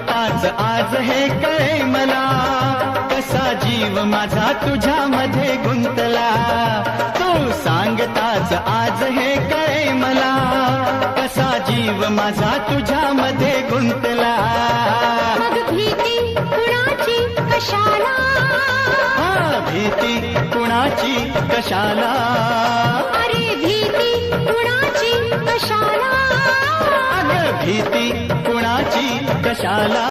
सांगताच आज हे कळे मला, कसा जीव माझा तुझ्यामध्ये गुंतला. तू सांगताच आज हे कळे मला, कसा जीव माझा तुझ्यामध्ये गुंतला. मग भीती कुणाची कशाला, भीती कुणाची कशाला, अरे भीती कुणाची कशाला, अगं भीती कुणाची कशाला.